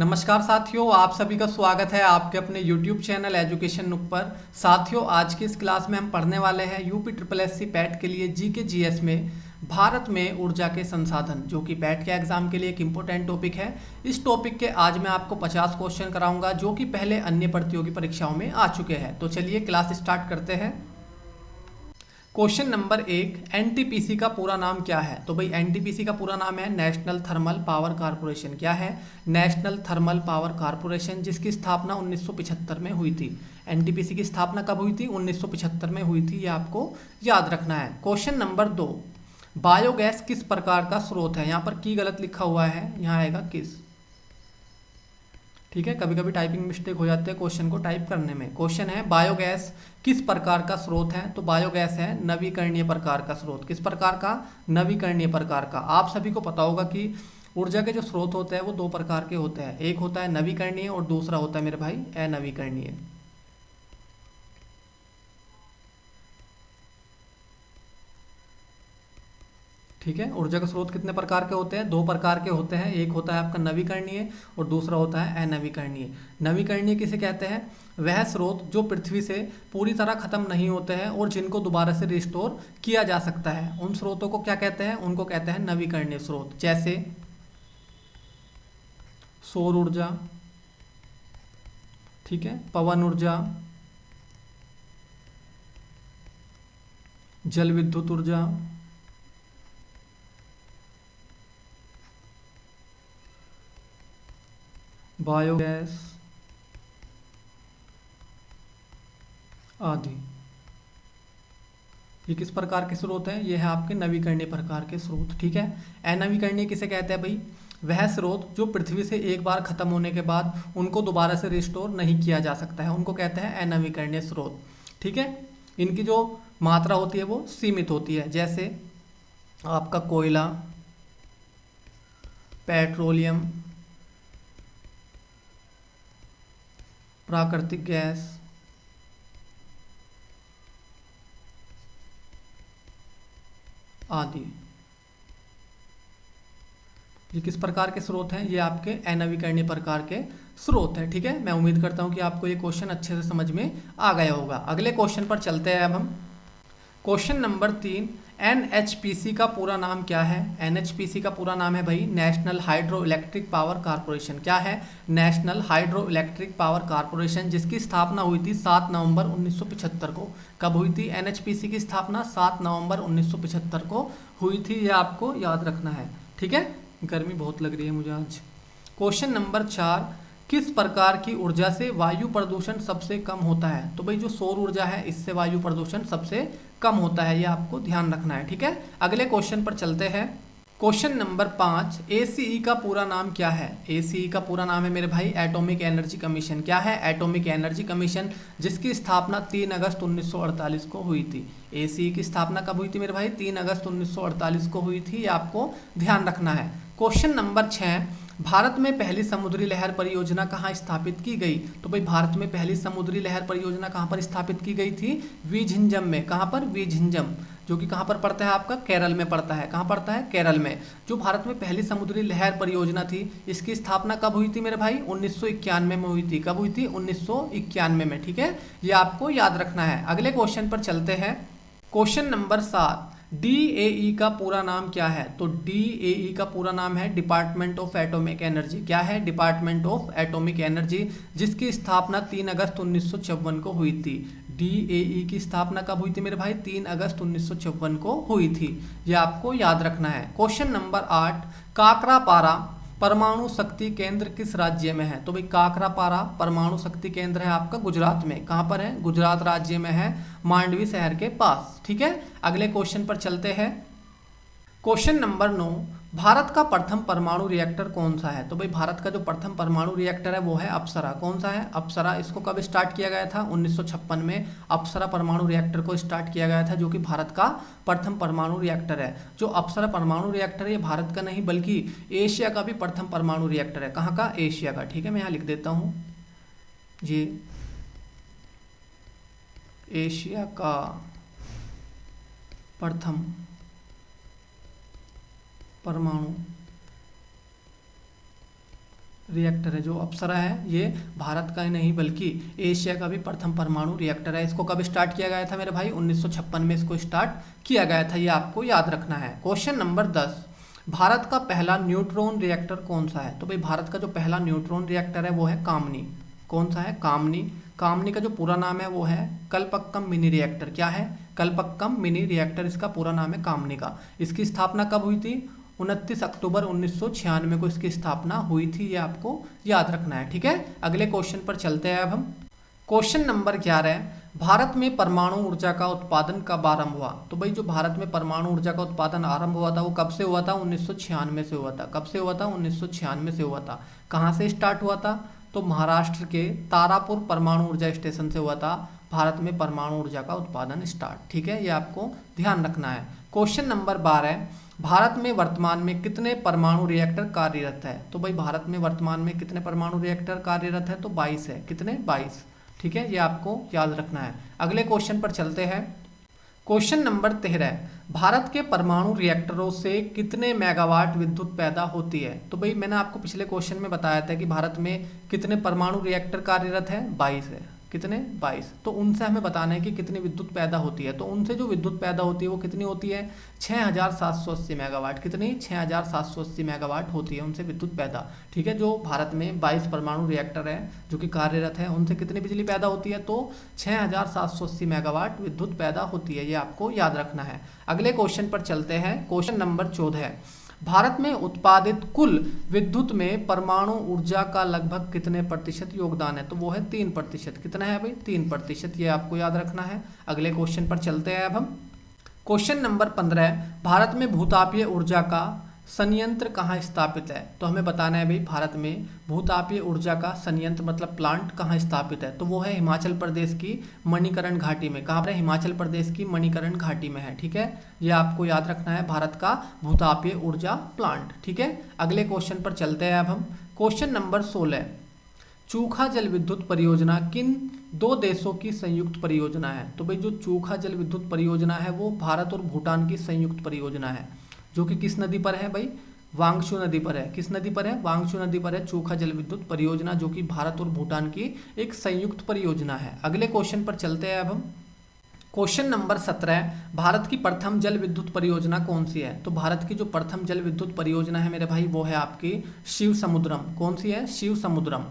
नमस्कार साथियों, आप सभी का स्वागत है आपके अपने YouTube चैनल एजुकेशन नुक पर। साथियों, आज की इस क्लास में हम पढ़ने वाले हैं यूपी ट्रिपल एससी पैट के लिए जीके जीएस में भारत में ऊर्जा के संसाधन, जो कि पैट के एग्जाम के लिए एक इम्पोर्टेंट टॉपिक है। इस टॉपिक के आज मैं आपको 50 क्वेश्चन कराऊंगा जो कि पहले अन्य प्रतियोगी परीक्षाओं में आ चुके हैं। तो चलिए क्लास स्टार्ट करते हैं। क्वेश्चन नंबर 1, एनटीपीसी का पूरा नाम क्या है? तो भाई एनटीपीसी का पूरा नाम है नेशनल थर्मल पावर कॉरपोरेशन। क्या है? नेशनल थर्मल पावर कॉरपोरेशन, जिसकी स्थापना 1975 में हुई थी। एनटीपीसी की स्थापना कब हुई थी? 1975 में हुई थी, ये आपको याद रखना है। क्वेश्चन नंबर 2, बायोगैस किस प्रकार का स्रोत है? यहाँ पर की गलत लिखा हुआ है, यहाँ आएगा किस। ठीक है, कभी कभी टाइपिंग मिस्टेक हो जाते हैं क्वेश्चन को टाइप करने में। क्वेश्चन है बायोगैस किस प्रकार का स्रोत है? तो बायोगैस है नवीकरणीय प्रकार का स्रोत। किस प्रकार का? नवीकरणीय प्रकार का। आप सभी को पता होगा कि ऊर्जा के जो स्रोत होते हैं वो दो प्रकार के होते हैं, एक होता है नवीकरणीय और दूसरा होता है मेरे भाई अनवीकरणीय। ठीक है, ऊर्जा के स्रोत कितने प्रकार के होते हैं? दो प्रकार के होते हैं, एक होता है आपका नवीकरणीय और दूसरा होता है अनवीकरणीय। नवीकरणीय किसे कहते हैं? वह स्रोत जो पृथ्वी से पूरी तरह खत्म नहीं होते हैं और जिनको दोबारा से रिस्टोर किया जा सकता है, उन स्रोतों को क्या कहते हैं? उनको कहते हैं नवीकरणीय स्रोत। जैसे सौर ऊर्जा, ठीक है, पवन ऊर्जा, जल विद्युत ऊर्जा, बायोगैस आदि। ये किस प्रकार के स्रोत हैं? ये है आपके नवीकरणीय प्रकार के स्रोत। ठीक है, अनवीकरणीय किसे कहते हैं भाई? वह स्रोत जो पृथ्वी से एक बार खत्म होने के बाद उनको दोबारा से रिस्टोर नहीं किया जा सकता है, उनको कहते हैं अनवीकरणीय स्रोत। ठीक है, इनकी जो मात्रा होती है वो सीमित होती है। जैसे आपका कोयला, पेट्रोलियम, प्राकृतिक गैस, आदि। ये किस प्रकार के स्रोत हैं? ये आपके अनवीकरणीय प्रकार के स्रोत हैं। ठीक है, मैं उम्मीद करता हूं कि आपको ये क्वेश्चन अच्छे से समझ में आ गया होगा। अगले क्वेश्चन पर चलते हैं अब हम। क्वेश्चन नंबर 3, एनएचपीसी का पूरा नाम क्या है? एनएचपीसी का पूरा नाम है भाई national hydro electric power corporation. क्या है? National hydro electric power corporation, जिसकी स्थापना हुई थी 7 नवंबर 1975 को। कब हुई थी एनएचपीसी की स्थापना? 7 नवंबर 1975 को हुई थी, यह आपको याद रखना है। ठीक है, गर्मी बहुत लग रही है मुझे आज। क्वेश्चन नंबर 4, किस प्रकार की ऊर्जा से वायु प्रदूषण सबसे कम होता है? तो भाई जो सौर ऊर्जा है, इससे वायु प्रदूषण सबसे कम होता है, ये आपको ध्यान रखना है। ठीक है, अगले क्वेश्चन पर चलते हैं। क्वेश्चन नंबर 5, एसीई का पूरा नाम क्या है? एसीई का पूरा नाम है मेरे भाई एटॉमिक एनर्जी कमीशन। क्या है? एटॉमिक एनर्जी कमीशन, जिसकी स्थापना 3 अगस्त 1948 को हुई थी। एसीई की स्थापना कब हुई थी मेरे भाई? 3 अगस्त 1948 को हुई थी, ये आपको ध्यान रखना है। क्वेश्चन नंबर 6, भारत में पहली समुद्री लहर परियोजना कहाँ स्थापित की गई? तो भाई भारत में पहली समुद्री लहर परियोजना कहाँ पर स्थापित की गई थी? विझिंजम में। कहाँ पर? विझिंजम, जो कि कहाँ पर पड़ता है आपका? केरल में पड़ता है। कहाँ पड़ता है? केरल में। जो भारत में पहली समुद्री लहर परियोजना थी, इसकी स्थापना कब हुई थी मेरे भाई? 1991 में हुई थी। कब हुई थी? 1991 में। ठीक है, ये आपको याद रखना है। अगले क्वेश्चन पर चलते हैं। क्वेश्चन नंबर 7, डीएई का पूरा नाम क्या है? तो डीएई का पूरा नाम है डिपार्टमेंट ऑफ एटॉमिक एनर्जी। क्या है? डिपार्टमेंट ऑफ एटॉमिक एनर्जी, जिसकी स्थापना 3 अगस्त 1954 को हुई थी। डीएई की स्थापना कब हुई थी मेरे भाई? 3 अगस्त 1954 को हुई थी, ये आपको याद रखना है। क्वेश्चन नंबर 8, काकरापारा परमाणु शक्ति केंद्र किस राज्य में है? तो भाई काकरापारा परमाणु शक्ति केंद्र है आपका गुजरात में। कहाँ पर है? गुजरात राज्य में है, मांडवी शहर के पास। ठीक है, अगले क्वेश्चन पर चलते हैं। क्वेश्चन नंबर 9, भारत का प्रथम परमाणु रिएक्टर कौन सा है? तो भाई भारत का जो प्रथम परमाणु रिएक्टर है वो है अप्सरा। कौन सा है? अप्सरा। इसको कब स्टार्ट किया गया था? 1956 में अप्सरा परमाणु रिएक्टर को स्टार्ट किया गया था, जो कि भारत का प्रथम परमाणु रिएक्टर है। जो अप्सरा परमाणु रिएक्टर है ये भारत का नहीं बल्कि एशिया का भी प्रथम परमाणु रिएक्टर है। कहाँ का? एशिया का। ठीक है, मैं यहाँ लिख देता हूँ, ये एशिया का प्रथम परमाणु रिएक्टर है जो अप्सरा है, ये भारत का ही नहीं बल्कि एशिया का भी प्रथम परमाणु रिएक्टर है। इसको कब स्टार्ट किया गया था मेरे भाई? 1956 में इसको स्टार्ट किया गया था, ये आपको याद रखना है। क्वेश्चन नंबर 10, भारत का पहला न्यूट्रॉन रिएक्टर कौन सा है? तो भाई भारत का जो पहला न्यूट्रॉन रिएक्टर है वो है कामनी। कौन सा है? कामनी। कामनी का जो पूरा नाम है वो है कल्पक्कम मिनी रिएक्टर। क्या है? कल्पक्कम मिनी रिएक्टर, इसका पूरा नाम है कामनी का। इसकी स्थापना कब हुई थी? 29 अक्टूबर 1996 को इसकी स्थापना हुई थी, ये आपको याद रखना है। ठीक है, अगले क्वेश्चन पर चलते हैं अब हम। क्वेश्चन नंबर 11, भारत में परमाणु ऊर्जा का उत्पादन कब आरंभ हुआ? तो भाई जो भारत में परमाणु ऊर्जा का उत्पादन आरंभ हुआ था वो कब से हुआ था? 1996 से हुआ था। कब से हुआ था? 1996 से हुआ था। कहाँ से स्टार्ट हुआ था? तो महाराष्ट्र के तारापुर परमाणु ऊर्जा स्टेशन से हुआ था भारत में परमाणु ऊर्जा का उत्पादन स्टार्ट। ठीक है, ये आपको ध्यान रखना है। क्वेश्चन नंबर 12, भारत में वर्तमान में कितने परमाणु रिएक्टर कार्यरत है? तो भाई भारत में वर्तमान में कितने परमाणु रिएक्टर कार्यरत है? तो 22 है। कितने? 22। ठीक है, ये आपको याद रखना है। अगले क्वेश्चन पर चलते हैं। क्वेश्चन नंबर 13, भारत के परमाणु रिएक्टरों से कितने मेगावाट विद्युत पैदा होती है? तो भाई मैंने आपको पिछले क्वेश्चन में बताया था कि भारत में कितने परमाणु रिएक्टर कार्यरत है? 22 है। कितने? 22। तो उनसे हमें बताना है कि कितनी विद्युत पैदा होती है। तो उनसे जो विद्युत पैदा होती है वो कितनी होती है? 6780 मेगावाट। कितनी? 6780 मेगावाट होती है उनसे विद्युत पैदा। ठीक है, जो भारत में 22 परमाणु रिएक्टर है जो कि कार्यरत है, उनसे कितनी बिजली पैदा होती है? तो 6780 मेगावाट विद्युत पैदा होती है, ये आपको याद रखना है। अगले क्वेश्चन पर चलते हैं। क्वेश्चन नंबर 14, भारत में उत्पादित कुल विद्युत में परमाणु ऊर्जा का लगभग कितने प्रतिशत योगदान है? तो वो है 3%। कितना है भाई? 3%, ये आपको याद रखना है। अगले क्वेश्चन पर चलते हैं अब हम। क्वेश्चन नंबर 15, भारत में भूतापीय ऊर्जा का संयंत्र कहाँ स्थापित है? तो हमें बताना है भाई भारत में भूतापीय ऊर्जा का संयंत्र मतलब प्लांट कहाँ स्थापित है? तो वो है हिमाचल प्रदेश की मणिकरण घाटी में। कहाँ पर है? हिमाचल प्रदेश की मणिकरण घाटी में है। ठीक है, ये आपको याद रखना है, भारत का भूतापीय ऊर्जा प्लांट। ठीक है, अगले क्वेश्चन पर चलते हैं अब हम। क्वेश्चन नंबर 16, चूखा जल विद्युत परियोजना किन दो देशों की संयुक्त परियोजना है? तो भाई जो चूखा जल विद्युत परियोजना है वो भारत और भूटान की संयुक्त परियोजना है, जो कि किस नदी पर है भाई? वांगशू नदी पर है। किस नदी पर है? वांगशू नदी पर है चूखा जल विद्युत परियोजना, जो कि भारत और भूटान की एक संयुक्त परियोजना है। अगले क्वेश्चन पर चलते हैं अब हम। क्वेश्चन नंबर 17, भारत की प्रथम जल विद्युत परियोजना कौन सी है? तो भारत की जो प्रथम जल विद्युत परियोजना है मेरे भाई वो है आपकी शिव समुद्रम। कौन सी है? शिव समुद्रम।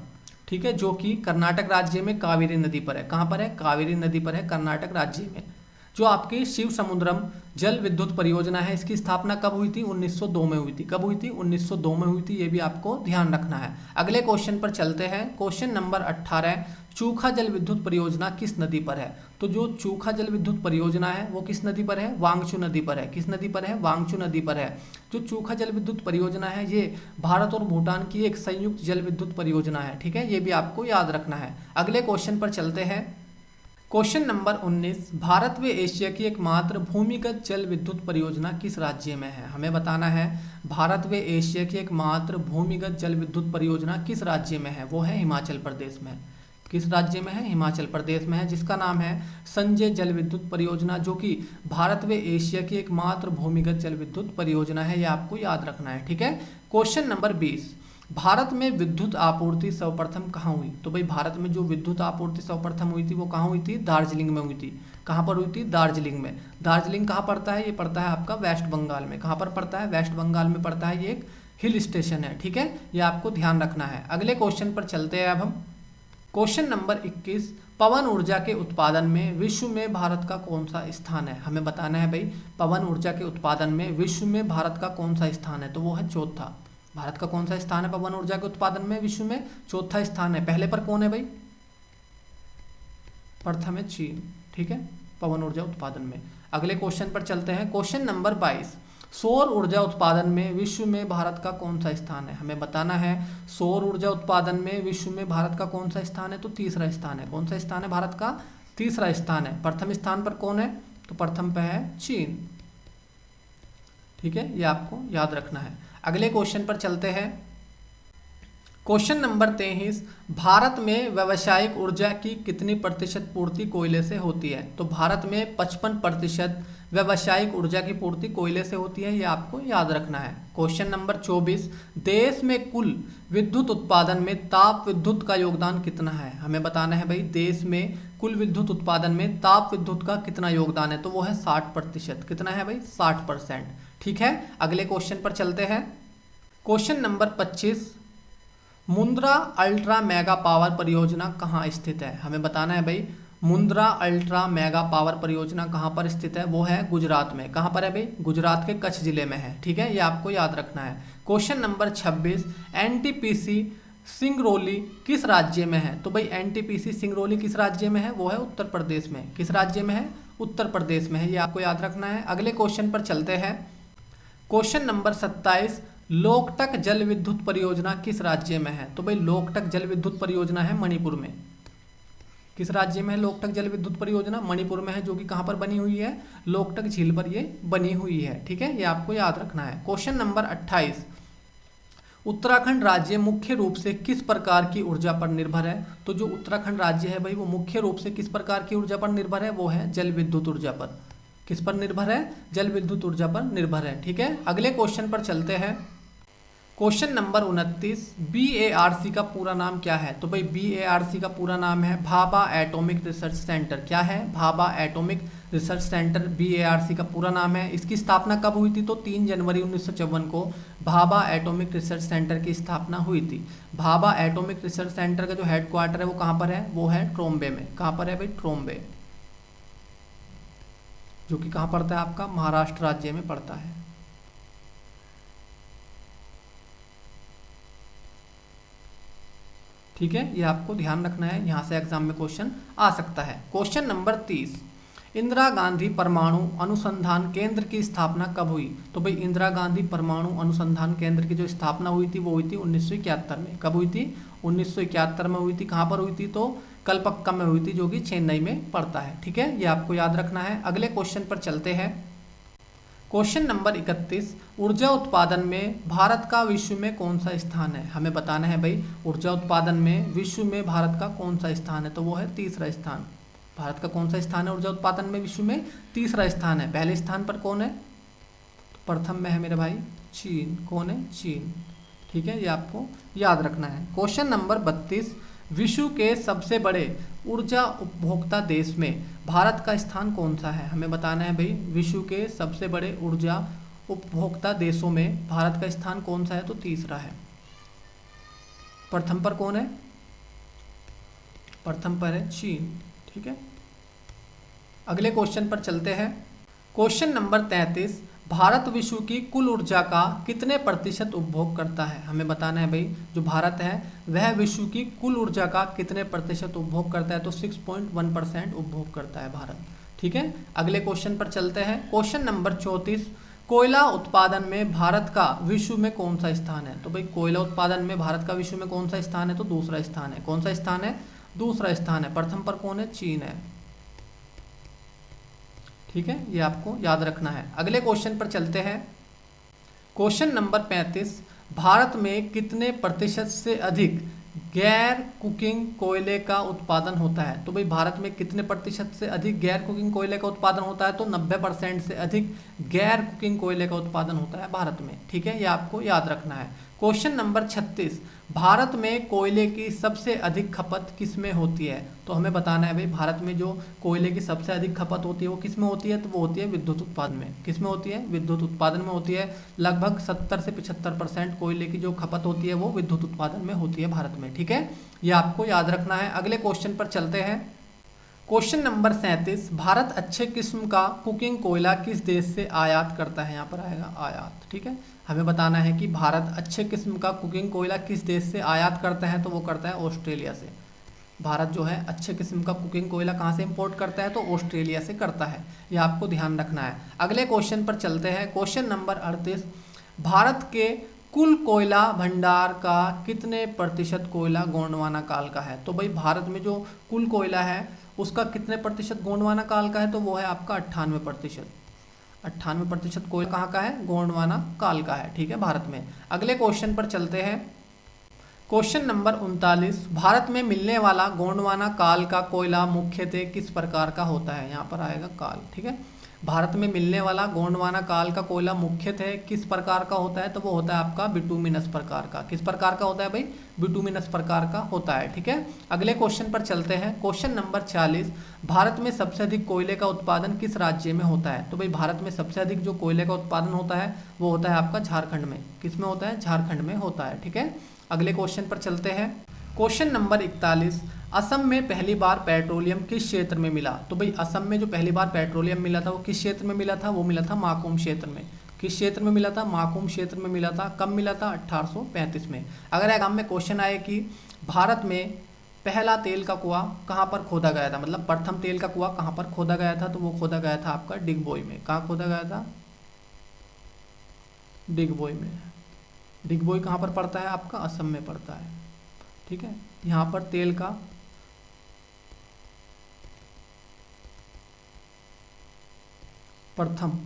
ठीक है, जो कि कर्नाटक राज्य में कावेरी नदी पर है। कहाँ पर है? कावेरी नदी पर है, कर्नाटक राज्य में। जो आपकी शिव समुद्रम जल विद्युत परियोजना है, इसकी स्थापना कब हुई थी? 1902 में हुई थी। कब हुई थी? 1902 में हुई थी, ये भी आपको ध्यान रखना है। अगले क्वेश्चन पर चलते हैं। क्वेश्चन नंबर 18, चूखा जल विद्युत परियोजना किस नदी पर है? तो जो चूखा जल विद्युत परियोजना है वो किस नदी पर है? वांगचू नदी पर है। किस नदी पर है? वांगचू नदी पर है। जो चूखा जल विद्युत परियोजना है ये भारत और भूटान की एक संयुक्त जल विद्युत परियोजना है। ठीक है, ये भी आपको याद रखना है। अगले क्वेश्चन पर चलते हैं। क्वेश्चन नंबर 19, भारत व एशिया की एकमात्र भूमिगत जल विद्युत परियोजना किस राज्य में है? हमें बताना है भारत व एशिया की एकमात्र भूमिगत जल विद्युत परियोजना किस राज्य में है? वो है हिमाचल प्रदेश में। किस राज्य में है? हिमाचल प्रदेश में है, जिसका नाम है संजय जल विद्युत परियोजना, जो कि भारत व एशिया की एकमात्र भूमिगत जल विद्युत परियोजना है, ये आपको याद रखना है। ठीक है, क्वेश्चन नंबर 20, भारत में विद्युत आपूर्ति सर्वप्रथम कहाँ हुई? तो भाई भारत में जो विद्युत आपूर्ति सर्वप्रथम हुई थी वो कहाँ हुई थी? दार्जिलिंग में हुई थी। कहाँ पर हुई थी? दार्जिलिंग में। दार्जिलिंग कहाँ पड़ता है? ये पड़ता है आपका वेस्ट बंगाल में। कहाँ पर पड़ता है? वेस्ट बंगाल में पड़ता है, ये एक हिल स्टेशन है। ठीक है, ये आपको ध्यान रखना है। अगले क्वेश्चन पर चलते हैं अब हम। क्वेश्चन नंबर 21, पवन ऊर्जा के उत्पादन में विश्व में भारत का कौन सा स्थान है? हमें बताना है भाई पवन ऊर्जा के उत्पादन में विश्व में भारत का कौन सा स्थान है? तो वो है चौथा। भारत का कौन सा स्थान है पवन ऊर्जा के उत्पादन में? विश्व में चौथा स्थान है। पहले पर कौन है भाई? प्रथम है चीन। ठीक है, पवन ऊर्जा उत्पादन में। अगले क्वेश्चन पर चलते हैं। क्वेश्चन नंबर 22, सौर ऊर्जा उत्पादन में विश्व में भारत का कौन सा स्थान है? हमें बताना है सौर ऊर्जा उत्पादन में विश्व में भारत का कौन सा स्थान है? तो तीसरा स्थान है। कौन सा स्थान है भारत का? तीसरा स्थान है। प्रथम स्थान पर कौन है? तो प्रथम पे है चीन। ठीक है, ये आपको याद रखना है। अगले क्वेश्चन पर चलते हैं। क्वेश्चन नंबर 23, भारत में व्यावसायिक ऊर्जा की कितनी प्रतिशत पूर्ति कोयले से होती है? तो भारत में 55% व्यावसायिक ऊर्जा की पूर्ति कोयले से होती है, ये आपको याद रखना है। क्वेश्चन नंबर 24, देश में कुल विद्युत उत्पादन में ताप विद्युत का योगदान कितना है? हमें बताना है भाई, देश में कुल विद्युत उत्पादन में ताप विद्युत का कितना योगदान है? तो वो है 60%। कितना है भाई? 60%। ठीक है, अगले क्वेश्चन पर चलते हैं। Question number 25, Mundra ultra mega power परियोजना कहाँ स्थित है? हमें बताना है भाई, मुंद्रा अल्ट्रा मेगा पावर परियोजना कहाँ पर स्थित है? वो है गुजरात में। कहाँ पर है भाई? गुजरात के कच्छ जिले में है। ठीक है, ये आपको याद रखना है। क्वेश्चन नंबर 26, एनटीपीसी सिंगरौली किस राज्य में है? तो भाई एनटीपीसी सिंगरौली किस राज्य में है? वो है उत्तर प्रदेश में। किस राज्य में है? उत्तर प्रदेश में है, ये आपको याद रखना है। अगले क्वेश्चन पर चलते हैं। क्वेश्चन नंबर 27, लोकटक जल विद्युत परियोजना किस राज्य में है? तो भाई लोकटक जल विद्युत परियोजना है मणिपुर में। किस राज्य में है लोकटक जल विद्युत परियोजना? मणिपुर में है, जो कि कहाँ पर बनी हुई है? लोकटक झील पर ये बनी हुई है। ठीक है, ये आपको याद रखना है। क्वेश्चन नंबर 28, उत्तराखंड राज्य मुख्य रूप से किस प्रकार की ऊर्जा पर निर्भर है? तो जो उत्तराखंड राज्य है भाई, वो मुख्य रूप से किस प्रकार की ऊर्जा पर निर्भर है? वो है जल विद्युत ऊर्जा पर। किस पर निर्भर है? जल विद्युत ऊर्जा पर निर्भर है। ठीक है, अगले क्वेश्चन पर चलते हैं। क्वेश्चन नंबर 29, BARC का पूरा नाम क्या है? तो भाई BARC का पूरा नाम है भाभा एटॉमिक रिसर्च सेंटर। क्या है? Bhabha atomic research centre BARC का पूरा नाम है। इसकी स्थापना कब हुई थी? तो 3 जनवरी 1954 को भाभा एटॉमिक रिसर्च सेंटर की स्थापना हुई थी। भाभा एटॉमिक रिसर्च सेंटर का जो हेडक्वार्टर है वो कहाँ पर है? वो है ट्रोम्बे में। कहाँ पर है भाई? ट्रोम्बे, जो कि कहाँ पड़ता है? आपका महाराष्ट्र राज्य में पड़ता है। ठीक है, ये आपको ध्यान रखना है, यहाँ से एग्जाम में क्वेश्चन आ सकता है। क्वेश्चन नंबर 30, इंदिरा गांधी परमाणु अनुसंधान केंद्र की स्थापना कब हुई? तो भाई इंदिरा गांधी परमाणु अनुसंधान केंद्र की जो स्थापना हुई थी वो हुई थी 1971 में। कब हुई थी? 1971 में हुई थी। कहाँ पर हुई थी? तो कलपक्कम में हुई थी, जो कि चेन्नई में पड़ता है। ठीक है, ये आपको याद रखना है। अगले क्वेश्चन पर चलते हैं। क्वेश्चन नंबर 31, ऊर्जा उत्पादन में भारत का विश्व में कौन सा स्थान है? हमें बताना है भाई, ऊर्जा उत्पादन में विश्व में भारत का कौन सा स्थान है? तो वो है तीसरा स्थान। भारत का कौन सा स्थान है ऊर्जा उत्पादन में विश्व में? तीसरा स्थान है। पहले स्थान पर कौन है? तो प्रथम में है मेरे भाई चीन। कौन है? चीन। ठीक है, ये आपको याद रखना है। क्वेश्चन नंबर 32, विश्व के सबसे बड़े ऊर्जा उपभोक्ता देश में भारत का स्थान कौन सा है? हमें बताना है भाई, विश्व के सबसे बड़े ऊर्जा उपभोक्ता देशों में भारत का स्थान कौन सा है? तो तीसरा है। प्रथम पर कौन है? प्रथम पर है चीन। ठीक है, अगले क्वेश्चन पर चलते हैं। क्वेश्चन नंबर 33, भारत विश्व की कुल ऊर्जा का कितने प्रतिशत उपभोग करता है? हमें बताना है भाई, जो भारत है वह विश्व की कुल ऊर्जा का कितने प्रतिशत उपभोग करता है? तो 6.1% उपभोग करता है भारत। ठीक है, अगले क्वेश्चन पर चलते हैं। क्वेश्चन नंबर 34, कोयला उत्पादन में भारत का विश्व में कौन सा स्थान है? तो भाई कोयला उत्पादन में भारत का विश्व में कौन सा स्थान है? तो दूसरा स्थान है। कौन सा स्थान है? दूसरा स्थान है। प्रथम पर कौन है? चीन है। ठीक है, ये आपको याद रखना है। अगले क्वेश्चन पर चलते हैं। क्वेश्चन नंबर 35, भारत में कितने प्रतिशत से अधिक गैर कुकिंग कोयले का उत्पादन होता है? तो भाई भारत में कितने प्रतिशत से अधिक गैर कुकिंग कोयले का उत्पादन होता है? तो 90% से अधिक गैर कुकिंग कोयले का उत्पादन होता है भारत में। ठीक है, ये आपको याद रखना है। क्वेश्चन नंबर 36, भारत में कोयले की सबसे अधिक खपत किस में होती है? तो हमें बताना है भाई, भारत में जो कोयले की सबसे अधिक खपत होती है वो किस में होती है? तो वो होती है विद्युत उत्पादन में। किस में होती है? विद्युत उत्पादन में होती है। लगभग 70 से 75% कोयले की जो खपत होती है वो विद्युत उत्पादन में होती है भारत में। ठीक है, ये आपको याद रखना है। अगले क्वेश्चन पर चलते हैं। क्वेश्चन नंबर 37, भारत अच्छे किस्म का कुकिंग कोयला किस देश से आयात करता है? यहाँ पर आएगा आयात। ठीक है, हमें बताना है कि भारत अच्छे किस्म का कुकिंग कोयला किस देश से आयात करता है? तो वो करता है ऑस्ट्रेलिया से। भारत जो है अच्छे किस्म का कुकिंग कोयला कहाँ से इंपोर्ट करता है? तो ऑस्ट्रेलिया से करता है। ये आपको ध्यान रखना है। अगले क्वेश्चन पर चलते हैं। क्वेश्चन नंबर 38, भारत के कुल कोयला भंडार का कितने प्रतिशत कोयला गोंडवाना काल का है? तो भाई भारत में जो कुल कोयला है उसका कितने प्रतिशत गोंडवाना काल का है? तो वो है आपका 98%। 98% कोयला कहाँ का है? गोंडवाना काल का है। ठीक है, भारत में। अगले क्वेश्चन पर चलते हैं। क्वेश्चन नंबर 39, भारत में मिलने वाला गोंडवाना काल का कोयला मुख्यतः किस प्रकार का होता है। यहाँ पर आएगा काल, ठीक है। भारत में मिलने वाला गोंडवाना काल का कोयला मुख्यतः किस प्रकार का होता है, तो वो होता है आपका बिटुमिनस प्रकार का। किस प्रकार का होता है भाई, बिटुमिनस प्रकार का होता है, ठीक है। अगले क्वेश्चन पर चलते हैं। क्वेश्चन नंबर 40, भारत में सबसे अधिक कोयले का उत्पादन किस राज्य में होता है। तो भाई भारत में सबसे अधिक जो कोयले का उत्पादन होता है वो होता है आपका झारखंड में। किस में होता है, झारखंड में होता है, ठीक है। अगले क्वेश्चन पर चलते हैं। क्वेश्चन नंबर 41, असम में पहली बार पेट्रोलियम किस क्षेत्र में मिला। तो भाई असम में जो पहली बार पेट्रोलियम मिला था वो किस क्षेत्र में मिला था, वो मिला था माकुम क्षेत्र में। किस क्षेत्र में मिला था, माकुम क्षेत्र में मिला था। कब मिला था, 1835 में। अगर एग्जाम में क्वेश्चन आए कि भारत में पहला तेल का कुआं कहाँ पर खोदा गया था, मतलब प्रथम तेल का कुआं कहाँ पर खोदा गया था, तो वो खोदा गया था आपका डिगबोई में। कहाँ खोदा गया था, डिगबोई में। डिगबोई कहाँ पर पड़ता है, आपका असम में पड़ता है, ठीक है। यहाँ पर तेल का प्रथम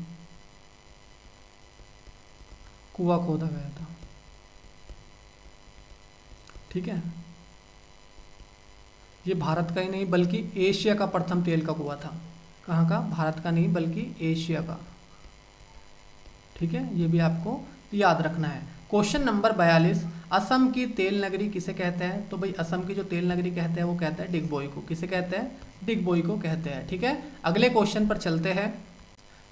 कुआं खोदा गया था, ठीक है। ये भारत का ही नहीं बल्कि एशिया का प्रथम तेल का कुआं था। कहाँ का, भारत का नहीं बल्कि एशिया का, ठीक है। ये भी आपको याद रखना है। क्वेश्चन नंबर 42, असम की तेल नगरी किसे कहते हैं। तो भाई असम की जो तेल नगरी कहते हैं वो कहते हैं डिगबोई को। किसे कहते हैं, डिगबोई को कहते हैं, ठीक है। अगले क्वेश्चन पर चलते हैं।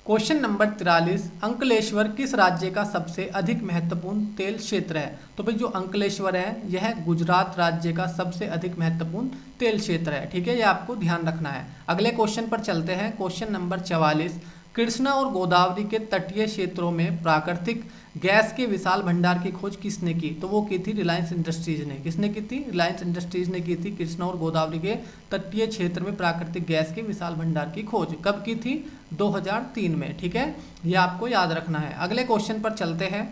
क्वेश्चन नंबर 43, अंकलेश्वर किस राज्य का सबसे अधिक महत्वपूर्ण तेल क्षेत्र है। तो भाई जो अंकलेश्वर है यह गुजरात राज्य का सबसे अधिक महत्वपूर्ण तेल क्षेत्र है, ठीक है। ये आपको ध्यान रखना है। अगले क्वेश्चन पर चलते हैं। क्वेश्चन नंबर 44, कृष्णा और गोदावरी के तटीय क्षेत्रों में प्राकृतिक गैस के विशाल भंडार की खोज किसने की। तो वो की थी रिलायंस इंडस्ट्रीज ने। किसने की थी, रिलायंस इंडस्ट्रीज ने की थी कृष्णा और गोदावरी के तटीय क्षेत्र में प्राकृतिक गैस के विशाल भंडार की खोज। कब की थी, 2003 में, ठीक है। ये आपको याद रखना है। अगले क्वेश्चन पर चलते हैं।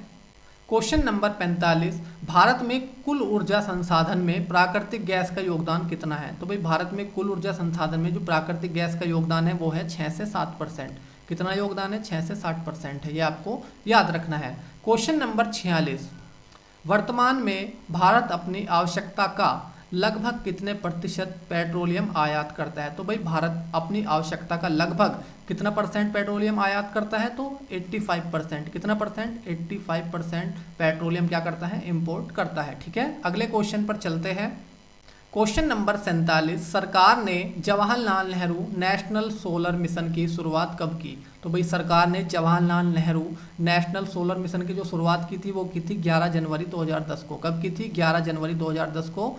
क्वेश्चन नंबर 45, भारत में कुल ऊर्जा संसाधन में प्राकृतिक गैस का योगदान कितना है। तो भाई भारत में कुल ऊर्जा संसाधन में जो प्राकृतिक गैस का योगदान है वो है 6 से 7%। कितना योगदान है, 6 से 7% है। ये आपको याद रखना है। क्वेश्चन नंबर 46, वर्तमान में भारत अपनी आवश्यकता का लगभग कितने प्रतिशत पेट्रोलियम आयात करता है। तो भाई भारत अपनी आवश्यकता का लगभग कितना परसेंट पेट्रोलियम आयात करता है, तो 85%। कितना परसेंट, 85% पेट्रोलियम क्या करता है, इंपोर्ट करता है, ठीक है। अगले क्वेश्चन पर चलते हैं। क्वेश्चन नंबर 47, सरकार ने Jawaharlal Nehru national solar mission की शुरुआत कब की। तो भाई सरकार ने Jawaharlal Nehru national solar mission की जो शुरुआत की थी वो की थी 11 जनवरी 2010 को। कब की थी, 11 जनवरी 2010 को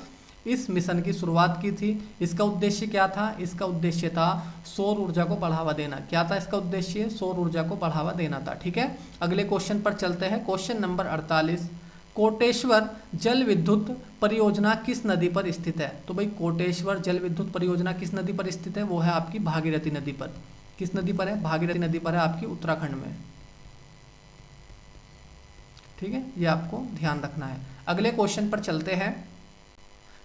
इस मिशन की शुरुआत की थी। इसका उद्देश्य क्या था, इसका उद्देश्य था सौर ऊर्जा को बढ़ावा देना। क्या था इसका उद्देश्य, सौर ऊर्जा को बढ़ावा देना था, ठीक है। अगले क्वेश्चन पर चलते हैं। क्वेश्चन नंबर 48, कोटेश्वर जल विद्युत परियोजना किस नदी पर स्थित है। तो भाई कोटेश्वर जल विद्युत परियोजना किस नदी पर स्थित है, वो है आपकी भागीरथी नदी पर। किस नदी पर है, भागीरथी नदी पर है आपकी उत्तराखंड में, ठीक है। ये आपको ध्यान रखना है। अगले क्वेश्चन पर चलते हैं।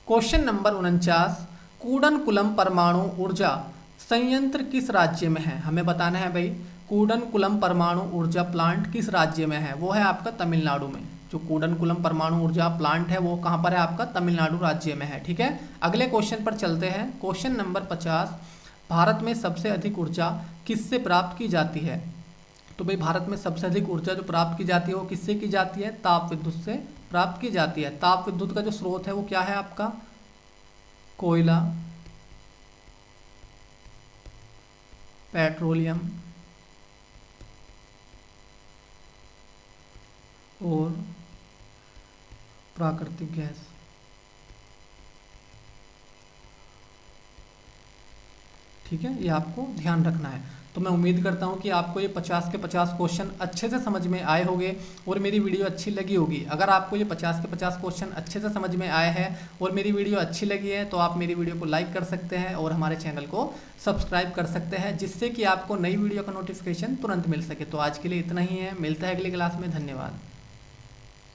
क्वेश्चन नंबर 49, कूडनकुलम परमाणु ऊर्जा संयंत्र किस राज्य में है। हमें बताना है भाई कूडनकुलम परमाणु ऊर्जा प्लांट किस राज्य में है, वो है आपका तमिलनाडु में। जो कूडनकुलम परमाणु ऊर्जा प्लांट है वो कहाँ पर है, आपका तमिलनाडु राज्य में है, ठीक है। अगले क्वेश्चन पर चलते हैं। क्वेश्चन नंबर 50, भारत में सबसे अधिक ऊर्जा किससे प्राप्त की जाती है। तो भाई भारत में सबसे अधिक ऊर्जा जो प्राप्त की जाती है वो किससे की जाती है, ताप विद्युत से प्राप्त की जाती है। ताप विद्युत का जो स्रोत है वो क्या है आपका, कोयला, पेट्रोलियम और प्राकृतिक गैस, ठीक है। ये आपको ध्यान रखना है। तो मैं उम्मीद करता हूँ कि आपको ये 50 के 50 क्वेश्चन अच्छे से समझ में आए होंगे और मेरी वीडियो अच्छी लगी होगी। अगर आपको ये 50 के 50 क्वेश्चन अच्छे से समझ में आए हैं और मेरी वीडियो अच्छी लगी है तो आप मेरी वीडियो को लाइक कर सकते हैं और हमारे चैनल को सब्सक्राइब कर सकते हैं, जिससे कि आपको नई वीडियो का नोटिफिकेशन तुरंत मिल सके। तो आज के लिए इतना ही है, मिलता है अगली क्लास में। धन्यवाद।